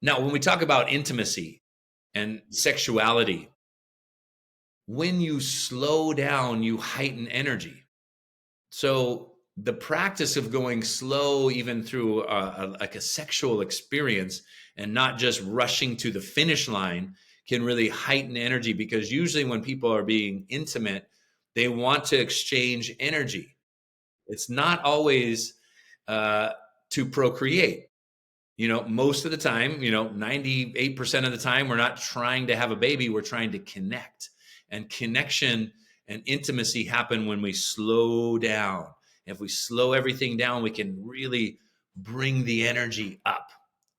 Now, when we talk about intimacy and sexuality, when you slow down, you heighten energy. So the practice of going slow, even through like a sexual experience, and not just rushing to the finish line, can really heighten energy, because usually when people are being intimate, they want to exchange energy. It's not always uh, to procreate. Most of the time, 98% of the time, we're not trying to have a baby, we're trying to connect. And connection and intimacy happen when we slow down. If we slow everything down, we can really bring the energy up.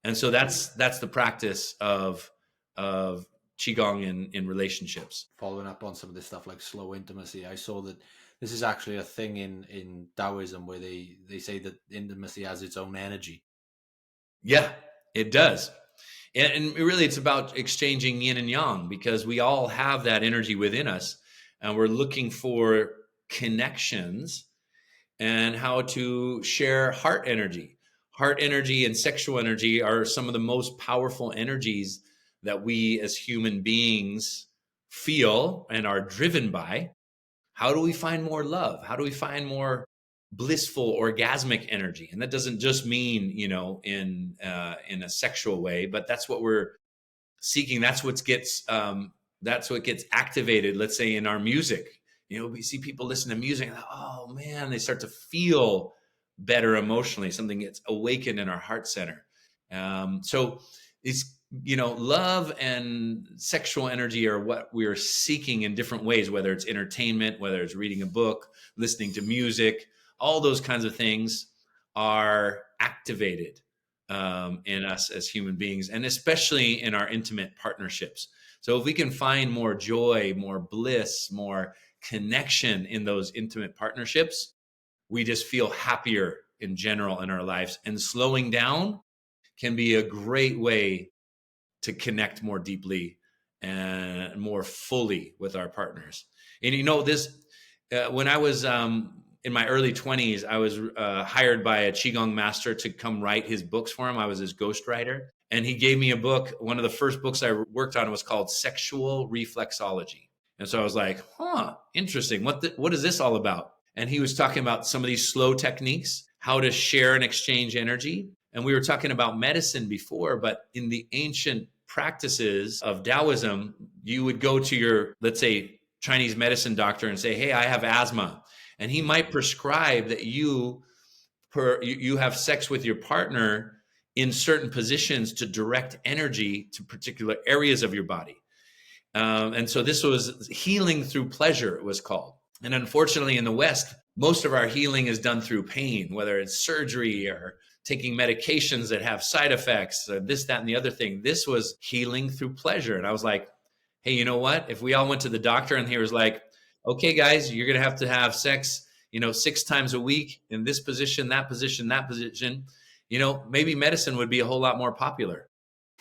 And so that's the practice of qigong in relationships. Following up on some of this stuff like slow intimacy, I saw that this is actually a thing in Taoism where they say that intimacy has its own energy. Yeah, it does. And really, it's about exchanging yin and yang, because we all have that energy within us, and we're looking for connections and how to share heart energy. Heart energy and sexual energy are some of the most powerful energies that we as human beings feel and are driven by. How do we find more love? How do we find more blissful, orgasmic energy? And that doesn't just mean, in a sexual way, but that's what we're seeking. That's what gets activated. Let's say in our music, we see people listen to music, and, oh man, they start to feel better emotionally. Something gets awakened in our heart center. So it's love and sexual energy are what we're seeking in different ways, whether it's entertainment, whether it's reading a book, listening to music. All those kinds of things are activated in us as human beings, and especially in our intimate partnerships. So if we can find more joy, more bliss, more connection in those intimate partnerships, we just feel happier in general in our lives. And slowing down can be a great way to connect more deeply and more fully with our partners. And this, when I was in my early 20s, I was hired by a Qigong master to come write his books for him. I was his ghostwriter. And he gave me a book. One of the first books I worked on was called Sexual Reflexology. And so I was like, interesting. What is this all about? And he was talking about some of these slow techniques, how to share and exchange energy. And we were talking about medicine before, but in the ancient practices of Taoism, you would go to your, let's say, Chinese medicine doctor and say, hey, I have asthma. And he might prescribe that you have sex with your partner in certain positions to direct energy to particular areas of your body. And so this was healing through pleasure, it was called. And unfortunately, in the West, most of our healing is done through pain, whether it's surgery or taking medications that have side effects, or this, that, and the other thing. This was healing through pleasure. And I was like, hey, you know what? If we all went to the doctor and he was like, okay, guys, you're going to have sex, 6 times a week in this position, that position, maybe medicine would be a whole lot more popular.